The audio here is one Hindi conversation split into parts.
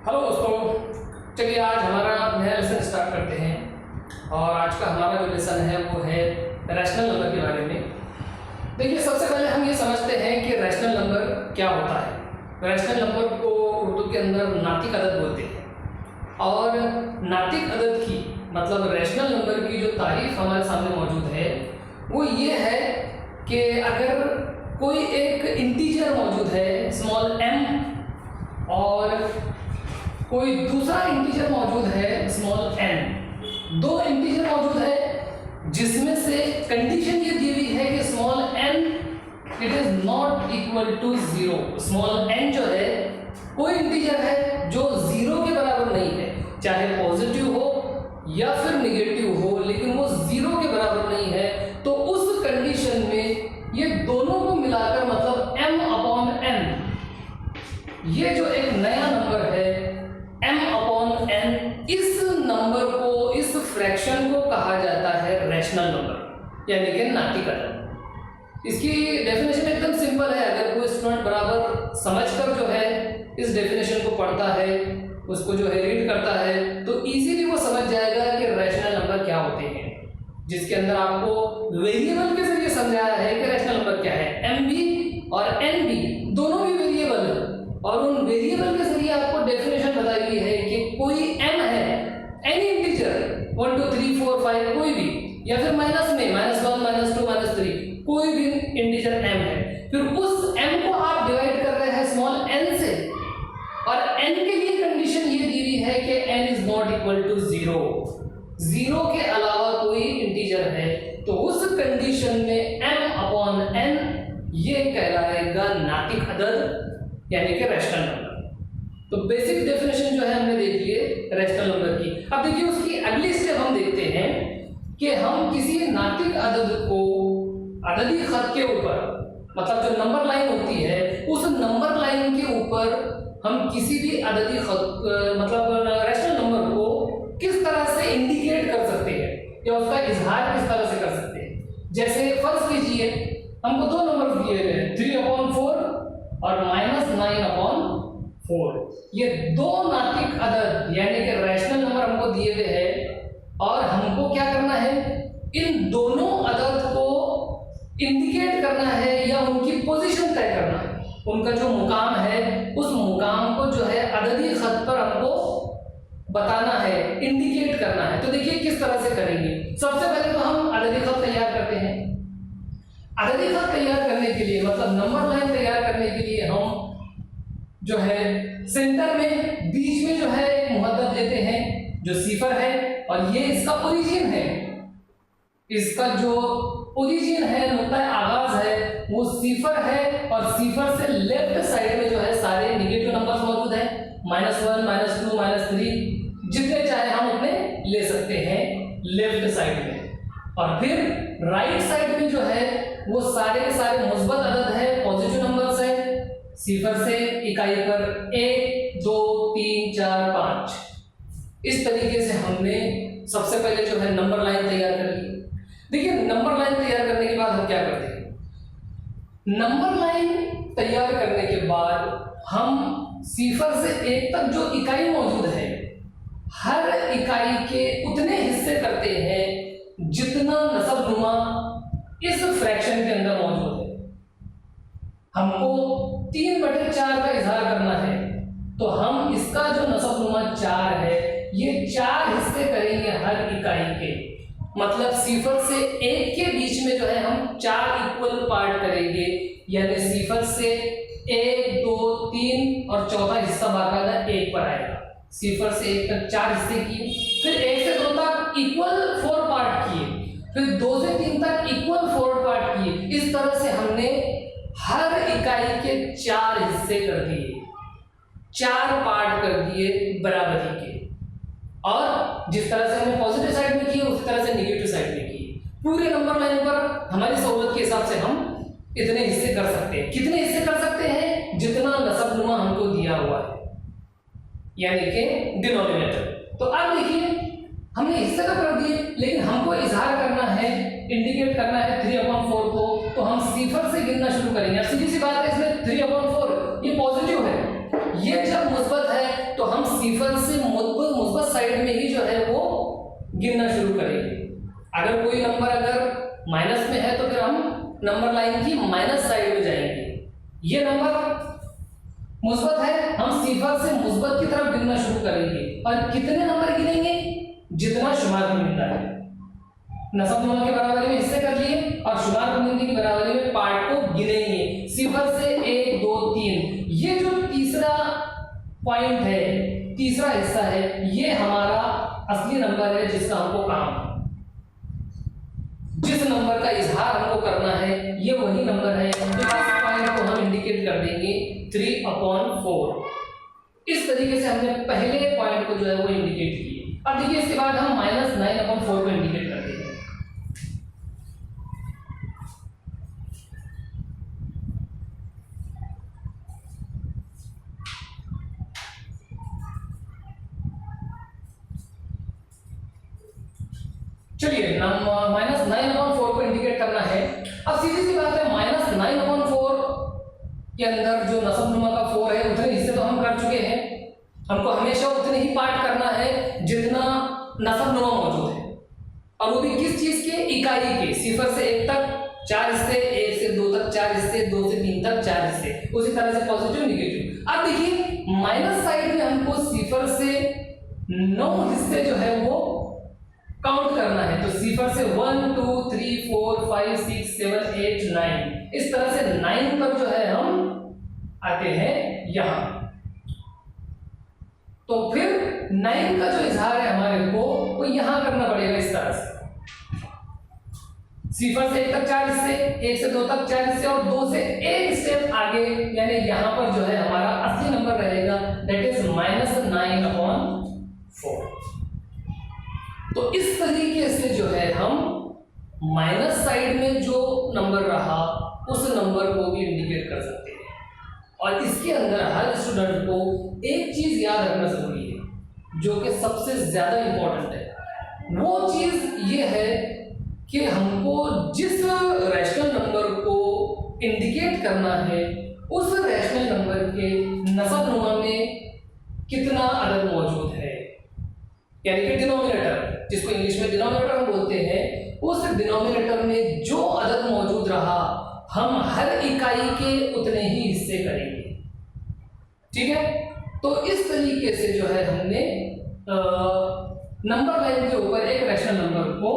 हेलो दोस्तों, चलिए आज हमारा नया लेसन स्टार्ट करते हैं। और आज का हमारा जो लेसन है वो है रैशनल नंबर के बारे में। देखिए, सबसे पहले हम ये समझते हैं कि रैशनल नंबर क्या होता है। रैशनल नंबर को उर्दू के अंदर नातिक अदद बोलते हैं। और नातिक अदद की मतलब रैशनल नंबर की जो तारीफ हमारे सामने मौजूद है वो ये है कि अगर कोई एक इंटीजर मौजूद है स्मॉल m और कोई दूसरा इंटीजर मौजूद है स्मॉल n, दो इंटीजर मौजूद है जिसमें से कंडीशन ये दी हुई है कि small n it is not equal to 0। Small n जो है कोई इंटीजर है जो 0 के बराबर नहीं है, चाहे पॉजिटिव हो या फिर निगेटिव हो, लेकिन वो 0 के बराबर नहीं है। तो उस कंडीशन में ये दोनों को मिलाकर मतलब m/n, ये जो एक नया नंबर है m/n, इस नंबर को, इस फ्रैक्शन को कहा जाता है रैशनल नंबर यानी कि नातिक अदद। इसकी डेफिनेशन एकदम सिंपल है। अगर कोई स्टूडेंट बराबर समझकर जो है इस डेफिनेशन को पढ़ता है, उसको जो है रीड करता है, तो इजीली वो समझ जाएगा कि रैशनल नंबर क्या होते हैं, जिसके अंदर आपको वेरिएबल के जरिए समझाया है कि रैशनल नंबर क्या है। m भी और n भी दोनों भी वेरिएबल है और उन वेरिएबल के जरिए आपको डेफिनेशन बताई हुई है कि कोई m है, एनी इंटीजर 1 2 3 4 5 कोई भी, या फिर माइनस में -1 -2 -3 कोई भी इंटीजर m है। फिर उस m को आप डिवाइड कर रहे हैं स्मॉल n से, और n के लिए कंडीशन ये दी हुई है कि n is not equal to 0 के अलावा कोई इंटीजर है, तो उस कंडीशन में m/n ये कहलाएगा नातिक अदद यानी कि रैशनल नंबर। तो बेसिक डेफिनेशन जो है हमने देख लिए रैशनल नंबर की। अब देखिए उसकी अगली स्टेप हम देखते हैं कि हम किसी नातिक अदद को अददी खत के ऊपर, मतलब जो नंबर लाइन होती है उस नंबर लाइन के ऊपर हम किसी भी अददी खत मतलब रैशनल नंबर को किस तरह से इंडिकेट कर सकते हैं या उसका इजहार किस तरह से कर सकते हैं। जैसे फर्ज कीजिए हमको दो नंबर दिए गए हैं 3/4 और -9/4। ये दो नातिक अदद यानी कि रैशनल नंबर हमको दिए गए हैं और हमको क्या करना है, इन दोनों अदद को इंडिकेट करना है या उनकी पोजीशन तय करना है। उनका जो मुकाम है उस मुकाम को जो है अददी खत पर हमको बताना है, इंडिकेट करना है। तो देखिए किस तरह से करेंगे। सबसे पहले तो हम अददी खत तैयार करते हैं। अददी खत तैयार करने के लिए मतलब नंबर लाइन तैयार करने के लिए हम जो है सेंटर में बीच में जो है एक मुहद्दद लेते हैं जो सिफर है, और ये इसका ओरिजिन है। इसका जो ओरिजिन है, नुक्ता आगाज है, वो सिफर है और सिफर से लेफ्ट साइड में जो है सारे निगेटिव नंबर्स मौजूद है, -1 -2 -3 जितने चाहे हम उतने ले सकते हैं लेफ्ट साइड में। और फिर राइट साइड में जो है वो सारे के सारे मुस्बत अदद है, पॉजिटिव नंबर्स है, सिफर से इकाई पर 1 2 3 4 5। इस तरीके से हमने सबसे पहले जो है नंबर लाइन तैयार कर ली। देखिए नंबर लाइन तैयार करने के बाद हम क्या करते हैं, नंबर लाइन तैयार करने के बाद हम सिफर से 1 तक जो इकाई मौजूद है हर इकाई के उतने हिस्से करते हैं जितना नसबनुमा इस फ्रैक्शन के अंदर मौजूद है। हमको 3/4 का इजहार करना है, तो हम इसका जो नसबनुमा 4 है ये 4 हिस्से करेंगे हर इकाई के। मतलब सिफर से 1 के बीच में जो है हम 4 इक्वल पार्ट करेंगे, यानी सिफर से 1 2 3 और चौथा हिस्सा बाकायदा 1 पर आएगा। सिफर से 1 तक 4 हिस्से किए, फिर 1 से 2 तक इक्वल 4 पार्ट किए, फिर 2 से 3 तक इक्वल 4 पार्ट किए। इस तरह से हमने हर इकाई के 4 हिस्से कर दिए, 4 पार्ट कर दिए बराबरी के। और जिस तरह से हमने पॉजिटिव साइड में किए उसी तरह से नेगेटिव साइड में किए। पूरे नंबर लाइन पर हमारी सहूलत के हिसाब से हम इतने हिस्से कर सकते हैं। कितने हिस्से कर सकते हैं, जितना नसबनुमा हमको दिया हुआ है, यानी कि डिनोमिनेटर। तो अब देखिए हमने हिस्से तो कर दिए, लेकिन हमको इजहार करना है, इंडिकेट करना है 3/4 को, तो हम सिफर से गिनना शुरू करेंगे। अब सीधी सी बात है, इसमें 3/4 ये पॉजिटिव है, ये जब मुस्बत है तो हम साइड में ही जो है वो गिनना शुरू करेंगे। अगर कोई नंबर अगर माइनस में है तो फिर हम नंबर लाइन की माइनस साइड में जाएंगे। ये नंबर मुस्बत है, हम सिफर से मुस्बत की तरफ गिनना शुरू करेंगे। और कितने नंबर गिनेंगे? जितना शुमार में मिलता है। नसब नुमा की बराबरी में हिस्से कर लिए और शुमार गिनती की बराबरी में पार्ट को गिनेंगे सिफर से 1 2 3। ये जो तीसरा पॉइंट है, तीसरा हिस्सा है, ये हमारा असली नंबर है जिसका हमको काम है। जिस नंबर का इजहार हमको करना है ये वही नंबर है। तो इस पॉइंट को हम इंडिकेट कर देंगे 3/4। इस तरीके से हमने पहले पॉइंट को जो है वो इंडिकेट किया। अब देखिए इसके बाद हम -9/4 को इंडिकेट कर देंगे। चलिए -9/4 को इंडिकेट करना है। अब सीधी सी बात है, -9/4 के अंदर जो नसब नुमा का 4 है उतने हिस्से तो हम कर चुके हैं। हमको हमेशा उतने ही पार्ट करना है जितना नसब नुमा मौजूद है, और वो भी किस चीज के? इकाई के। सिफर से 1 तक 4 हिस्से, 1 से 2 तक 4 हिस्से, 2 से 3 तक 4 हिस्से, उसी तरह से पॉजिटिव नेगेटिव। अब देखिए माइनस साइड में हमको सिफर से 9 हिस्से जो है वो काउंट करना है। तो सिफर से 1 2 3 4 5 6 7 8 9, इस तरह से 9 पर जो है हम आते हैं यहां। तो फिर 9 का जो इजहार है हमारे को वो यहां करना पड़ेगा इस तरह से। सिफर से 1 तक 4 हिस्से, 1 से 2 तक 4 हिस्से और 2 से 1 स्टेप आगे, यानी यहां पर जो है हमारा असली नंबर रहेगा, दैट इज -9/4। तो इस तरीके से जो है हम माइनस साइड में जो नंबर रहा उस नंबर को भी इंडिकेट कर सकते हैं। और इसके अंदर हर स्टूडेंट को एक चीज याद रखना जरूरी है जो कि सबसे ज्यादा इंपॉर्टेंट है। वो चीज ये है कि हमको जिस रैशनल नंबर को इंडिकेट करना है उस रैशनल नंबर के नसब नुमा में कितना अदद मौजूद है, यानी कि डिनोमिनेटर, जिसको इंग्लिश में डिनोमिनेटर हम बोलते हैं, उस डिनोमिनेटर में जो अदद मौजूद रहा हम हर इकाई के उतने ही हिस्से करेंगे। ठीक है, तो इस तरीके से जो है हमने नंबर लाइन के ऊपर एक रैशनल नंबर को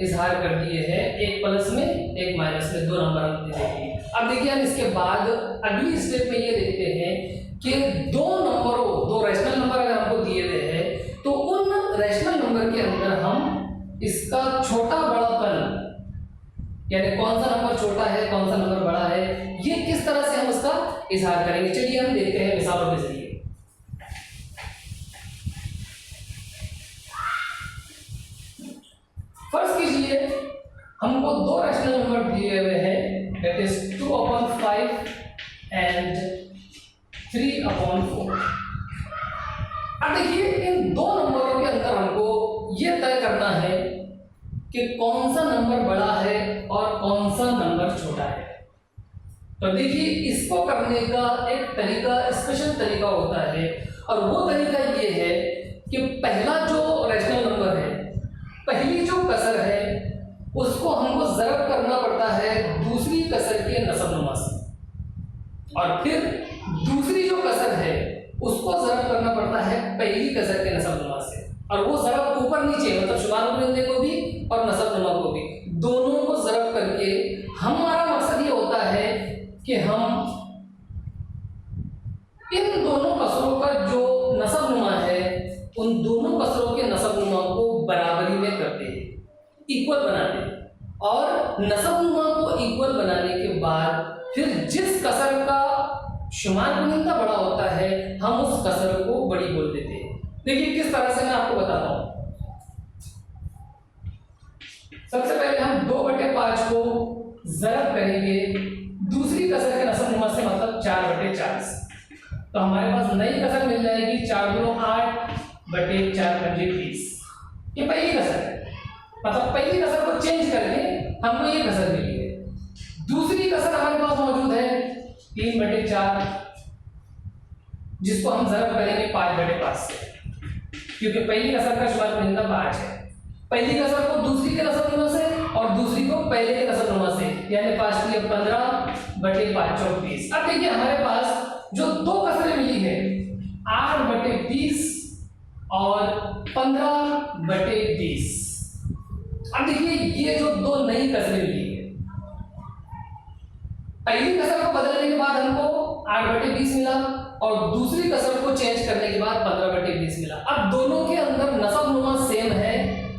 इजहार कर दिए हैं, एक प्लस में एक माइनस में, 2 नंबर हम देखेंगे। अब देखिए हम इसके बाद अगली स्टेप में ये देखते हैं कि 2 रैशनल नंबर अगर हमको दिए गए हैं तो उन रैशनल नंबर के अंदर हम इसका छोटा बड़ापन, यानी कौन सा नंबर छोटा है कौन सा नंबर बड़ा है, ये किस तरह से हम उसका इजहार करेंगे। चलिए हम देखते हैं मिसालों के जरिए। फर्ज कीजिए हमको 2 रैशनल नंबर दिए हुए हैं, दैट इज 2/5 एंड 3/4। अब देखिए इन 2 नंबरों के अंदर हमको ये तय करना है कि कौन सा नंबर बड़ा है और कौन सा नंबर छोटा है। तो देखिए इसको करने का एक तरीका, स्पेशल तरीका होता है, और वो तरीका ये है कि पहला जो रैशनल नंबर है, पहली जो कसर है, उसको हमको ज़रब करना पड़ता है दूसरी कसर के नसब नुमा से, और फिर दूसरी जो कसर है उसको ज़रब करना पड़ता है पहली कसर के नसब नुमा से, और वो ज़रब ऊपर नीचे, मतलब शुमार बुलंदे को भी और नसब नुमा को भी, दोनों को ज़रब करके हमारा मकसद ये होता है कि हम इन दोनों कसरों का जो नसब नुमा है उन दोनों कसरों के नसब नुमा को बराबरी में करते हैं, इक्वल बनाते हैं, और नसब नुमा को इक्वल बनाने के बाद फिर जिस कसर का शुमार बुलंदा बड़ा होता है हम उस कसर को बड़ी बोल देते हैं। देखिए किस तरह से मैं आपको बताता हूं। सबसे पहले हम 2/5 को ज़रब करेंगे दूसरी कसर के नसब नुमा से, मतलब 4/4, तो हमारे पास नई कसर मिल जाएगी 4 दूनी 8 बटे 4 पंजे 20। ये पहली कसर है, मतलब पहली कसर को चेंज करके हमको ये कसर मिली है। दूसरी कसर हमारे पास मौजूद है 3/4, जिसको हम ज़रब करेंगे 5/5 से। क्योंकि पहली कसर का शुमार कुनिंदा 5 है। पहली कसर को दूसरी के नसबनुमा से और दूसरी को पहले के नसबनुमा से, यानी 5 की 15/5 24। अब देखिए हमारे पास जो दो कसरें मिली है 8/20 और 15/20। अब देखिए ये जो दो नई कसरें मिली है, पहली कसर को बदलने के बाद हमको 8/20 मिला और दूसरी कसर को चेंज करने के बाद 15/20 मिला। अब दोनों के अंदर नसबनुमा सेम है,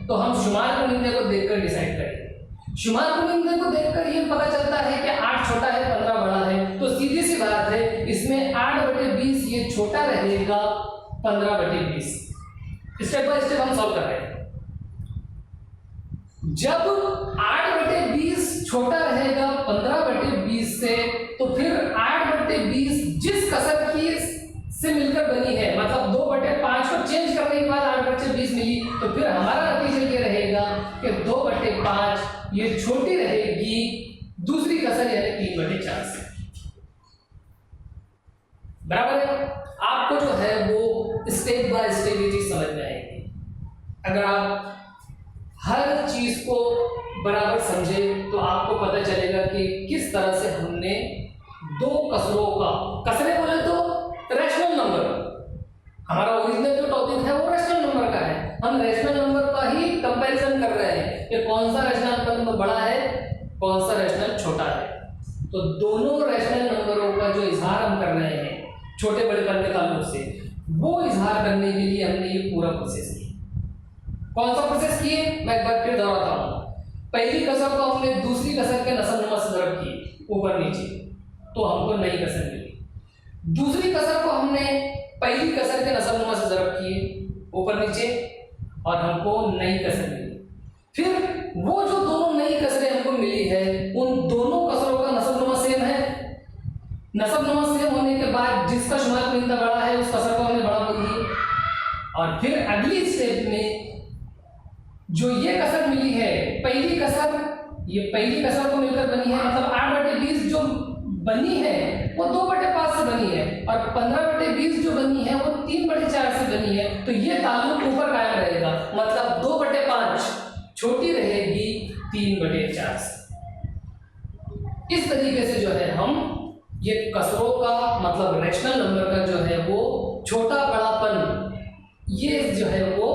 तो हम शुमार कुनिंदे को देखकर डिसाइड करेंगे। शुमार कुनिंदे को देखकर ये पता चलता है कि 8 छोटा है 15 बड़ा है, तो सीधी सी बात है इसमें 8/20 ये छोटा रहेगा 15/20। स्टेप बाय स्टेप हम सॉल्व कर रहे हैं। जब 8/20 छोटा रहेगा 15/20 से, तो फिर 8/20 जिस कसर की से मिलकर बनी है, मतलब 2/5 को चेंज करने के बाद 8/20 मिली, तो फिर हमारा नतीजा ये रहेगा कि 2/5 ये छोटी रहेगी दूसरी कसर यानी 3/4 से। बराबर है। आपको जो है वो स्टेप बाय स्टेप ये चीज समझ में आएगी। अगर आप हर चीज को बराबर समझे तो आपको पता चलेगा कि किस तरह से हमने दो कसरों का, कसरे बोले तो रैशनल नंबर, हमारा ओरिजिनल जो टॉपिक है वो रैशनल नंबर का है, हम रैशनल नंबर का ही कंपैरिजन कर रहे हैं कि कौन सा रैशनल नंबर बड़ा है कौन सा रैशनल छोटा है। तो दोनों रैशनल नंबरों का जो इजहार हम कर रहे हैं छोटे बड़े पन के ताल्लुक से, वो इजहार करने के लिए हमने ये पूरा प्रोसेस किया। कौन सा प्रोसेस किए मैं एक बार फिर दोहराता हूं। पहली कसर को हमने दूसरी कसर के नसबनुमा से ज़रब किए ऊपर नीचे, तो हमको नई कसर मिली। दूसरी कसर को हमने पहली कसर के नसबनुमा से ज़रब किए ऊपर नीचे और हमको नई कसर मिली। फिर वो जो दोनों नई कसरें हमको मिली है उन दोनों कसरों का नसबनुमा सेम है। नसबनुमा सेम होने के बाद जिसका शुमार कुनिंदा बड़ा है उस कसर को हमने बड़ा बोल दिया। और फिर अगली स्टेप में जो ये कसर मिली है पहली कसर, ये पहली कसर को मिलकर बनी है, मतलब 8/20 जो बनी है वो 2/5 से बनी है और 15/20 जो बनी है वो 3/4 से बनी है। तो ये ताल्लुक ऊपर कायम रहेगा, मतलब 2/5 छोटी रहेगी 3/4 से। इस तरीके से जो है हम ये कसरों का मतलब रैशनल नंबर का जो है वो छोटा बड़ापन ये जो है वो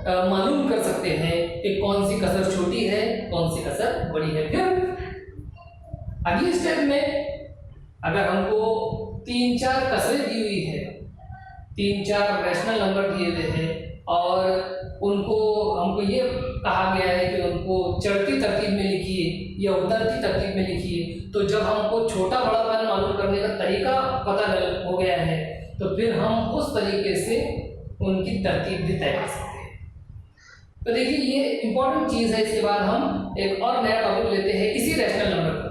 मालूम कर सकते हैं कि कौन सी कसर छोटी है कौन सी कसर बड़ी है। फिर अगली स्टेप में अगर हमको 3-4 कसरें दी हुई है, 3-4 रैशनल नंबर दिए हुए हैं और उनको हमको ये कहा गया है कि उनको चढ़ती तरतीब में लिखिए या उतरती तरतीब में लिखिए, तो जब हमको छोटा बड़ापन मालूम करने का तरीका पता हो गया है तो फिर हम उस तरीके से उनकी तरतीब भी तय कर सकते हैं। तो देखिए ये इंपॉर्टेंट चीज है। इसके बाद हम एक और नया टॉपिक लेते हैं इसी रैशनल नंबर का।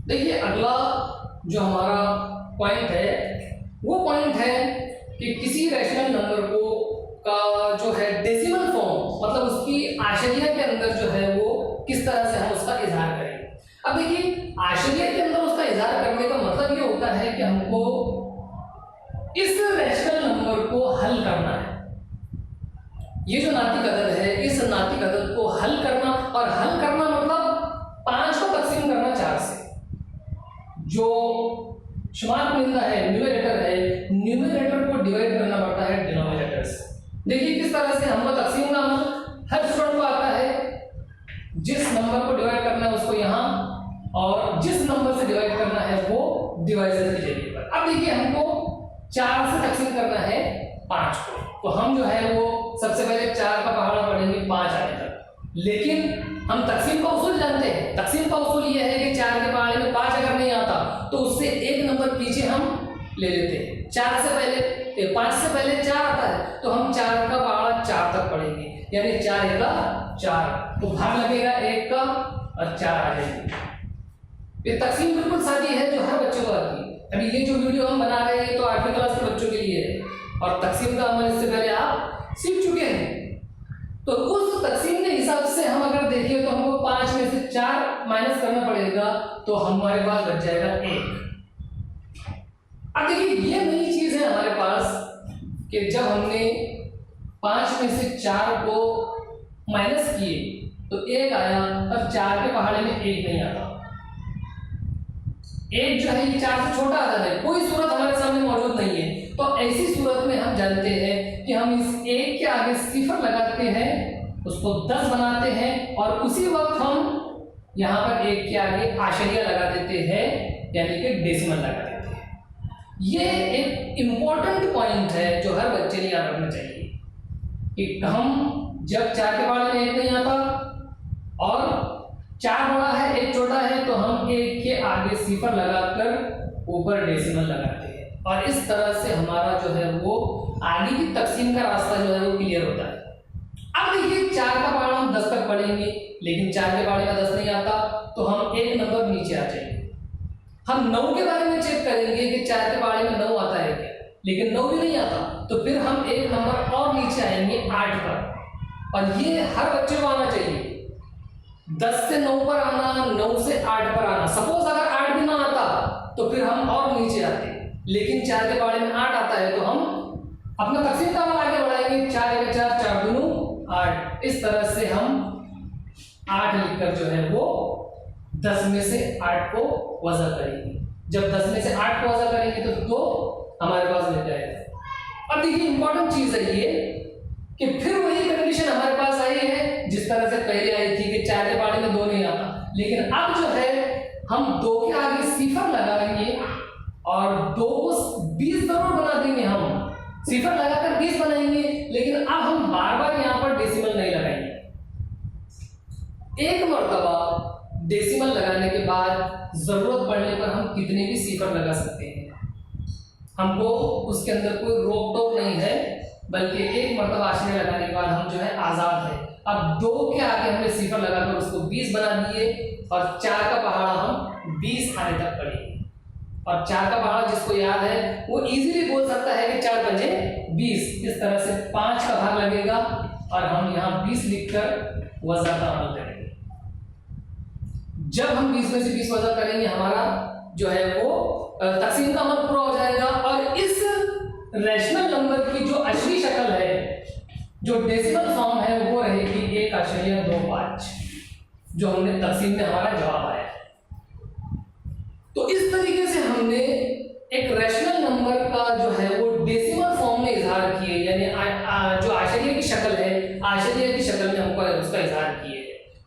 देखिए अगला जो हमारा पॉइंट है वो पॉइंट है कि किसी रैशनल नंबर को का जो है डेसिमल फॉर्म मतलब उसकी आशरिया के अंदर जो है वो किस तरह से हम उसका इजहार करें। अब देखिए आशरिया के अंदर उसका इजहार करने का मतलब ये होता है कि हमको इस रैशनल नंबर को हल करना है। ये जो नातिक अदद है इस नातिक अदद को हल करना, और हल करना मतलब 5 को तकसीम करना 4 से। जो शुमार कुनिंदा है न्यूमरेटर है, न्यूमरेटर को डिवाइड करना पड़ता है डिनोमिनेटर से। देखिए किस तरह से हमको तकसीम का अमल हर स्टूडेंट को आता है। जिस नंबर को डिवाइड करना है उसको यहाँ और जिस नंबर से डिवाइड करना है वो डिवाइजर के जरिए पर। अब देखिए हमको 4 से तकसीम करना है 5 को, तो हम जो है वो सबसे पहले 4 का पहाड़ा पढ़ेंगे 5 आने तक। लेकिन हम तकसीम का उसूल जानते हैं। तकसीम का उसूल ये है कि 4 के पहाड़े में 5 अगर नहीं आता तो उससे एक नंबर पीछे हम ले लेते हैं। 4 से पहले 5 से पहले 4 आता है तो हम 4 का पहाड़ा 4 तक पढ़ेंगे, यानी 4 एका 4, तो भाग लगेगा 1 का और 4 आ जाएगी। ये तकसीम बिल्कुल सादी है जो हर बच्चे को आती है। अभी ये जो वीडियो हम बना रहे हैं तो 8वीं क्लास के बच्चों के लिए है और तकसीम का अमल इससे पहले आप सीख चुके हैं। तो उस तकसीम के हिसाब से हम अगर देखें तो हमको 5 में से 4 माइनस करना पड़ेगा, तो हमारे पास बच जाएगा 1। अब देखिए ये नई चीज है हमारे पास कि जब हमने 5 में से 4 को माइनस किए तो 1 आया और 4 के पहाड़े में 1 नहीं आता। 1 जो है ये 4 से छोटा आता है, कोई सूरत हमारे सामने मौजूद नहीं है। तो ऐसी सूरत में हम जानते हैं कि हम इस 1 के आगे सिफर लगाते हैं, उसको 10 बनाते हैं और उसी वक्त हम यहाँ पर 1 के आगे आशरिया लगा देते हैं, यानी कि डेसिमल लगा देते हैं। ये एक इम्पोर्टेंट पॉइंट है जो हर बच्चे ने याद रखना चाहिए कि हम जब 4 के पहाड़े में 1 नहीं आता और 4 बड़ा है 1 छोटा है तो हम 1 के आगे सिफर लगाकर ऊपर डेसिमल लगाते हैं और इस तरह से हमारा जो है वो आगे की तकसीम का रास्ता जो है वो क्लियर होता है। अब देखिए 4 का पहाड़ा हम 10 तक पढ़ेंगे, लेकिन 4 के पहाड़े में 10 नहीं आता तो हम 1 नंबर नीचे आ जाएंगे। हम 9 के बारे में चेक करेंगे कि 4 के पहाड़े में 9 आता है क्या, लेकिन 9 भी नहीं आता तो फिर हम 1 नंबर और नीचे आएंगे 8 पर। और ये हर बच्चे को आना चाहिए, 10 से 9 पर आना, 9 से 8 पर आना। सपोज अगर 8 भी ना आता तो फिर हम और नीचे आते, लेकिन 4 के पहाड़े में 8 आता है तो हम अपना तकसीम का अमल आगे बढ़ाएंगे। 4 एक 4, 4 दूनी 8। इस तरह से हम 8 लिखकर जो है वो 10 में से 8 को वज़ा करेंगे। जब 10 में से 8 को वज़ा करेंगे तो 2 हमारे पास मिल जाएगा। अब देखिए इंपॉर्टेंट चीज है ये कि फिर वही कंडीशन हमारे पास आई है जिस तरह से पहले आई थी कि 4 के पहाड़े में 2 नहीं आता, लेकिन अब जो है हम 2 के आगे सिफर लगाएंगे और 2 को 20 जरूर बना देंगे। हम सिफर लगाकर 20 बनाएंगे, लेकिन अब हम बार बार यहाँ पर डेसिमल नहीं लगाएंगे। एक मर्तबा डेसिमल लगाने के बाद जरूरत पड़ने पर हम कितने भी सिफर लगा सकते हैं, हमको उसके अंदर कोई रोक टोक नहीं है, बल्कि एक मर्तबा आशरिया लगाने के बाद हम जो है आजाद है। अब 2 के आगे हमने सिफर लगाकर उसको 20 बना दिए और 4 का पहाड़ा हम 20 आने तक पढ़ेंगे। और 4 का पहाड़ा जिसको याद है वो इजीली बोल सकता है कि 4 पंजे 20। इस तरह से 5 का भाग लगेगा और हम यहाँ 20 लिखकर वज़ा का अमल करेंगे। जब हम 20 में से 20 वज़ा करेंगे हमारा जो है वो तकसीम का अमल पूरा हो जाएगा और इस रैशनल नंबर की जो अशरी शक्ल है, जो डेसिमल फॉर्म है, वो रहेगी 1.25 जो हमने तकसीम में हमारा जवाब आया। तो इस तरीके से हमने एक रैशनल नंबर का जो है वो डेसिमल फॉर्म में इजहार किए, यानी जो आशरिया की शक्ल है, आशरिया की शक्ल में हमको उसका इजहार किए।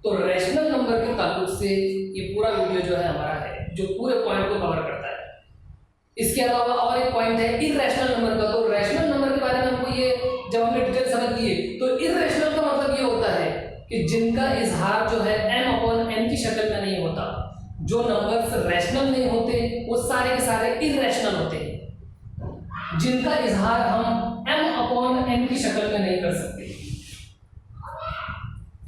तो रैशनल नंबर के ताल्लुक से ये पूरा वीडियो जो है हमारा है जो पूरे पॉइंट को कवर करता है। इसके अलावा और एक पॉइंट है इर्रेशनल नंबर का। तो रैशनल नंबर के बारे में हमको ये जब हमने डिटेल समझ लिए तो इर्रेशनल का मतलब ये होता है कि जिनका इजहार जो है m/n की शक्ल में नहीं होता। जो नंबर्स रैशनल नहीं होते वो सारे के सारे इर्रेशनल होते हैं, जिनका इजहार हम m/n की शक्ल में नहीं कर सकते।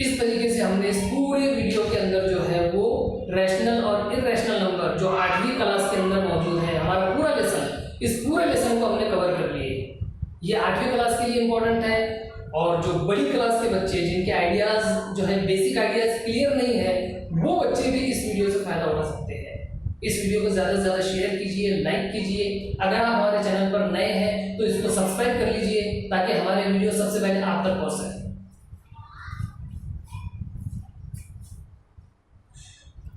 इस तरीके से हमने इस पूरे वीडियो के अंदर जो है वो रैशनल और इर्रेशनल नंबर जो 8वीं क्लास के अंदर मौजूद है, हमारा पूरा लेसन, इस पूरे लेसन को हमने कवर कर लिए। ये 8वीं क्लास के लिए इंपॉर्टेंट है और जो बड़ी क्लास के बच्चे जिनके आइडियाज जो है बेसिक आइडियाज क्लियर नहीं है वो बच्चे भी इस वीडियो से फायदा उठा सकते हैं। इस वीडियो को ज़्यादा से ज़्यादा शेयर कीजिए, लाइक कीजिए। अगर आप हमारे चैनल पर नए हैं तो इसको सब्सक्राइब कर लीजिए ताकि हमारे वीडियो सबसे पहले आप तक पहुँच सके।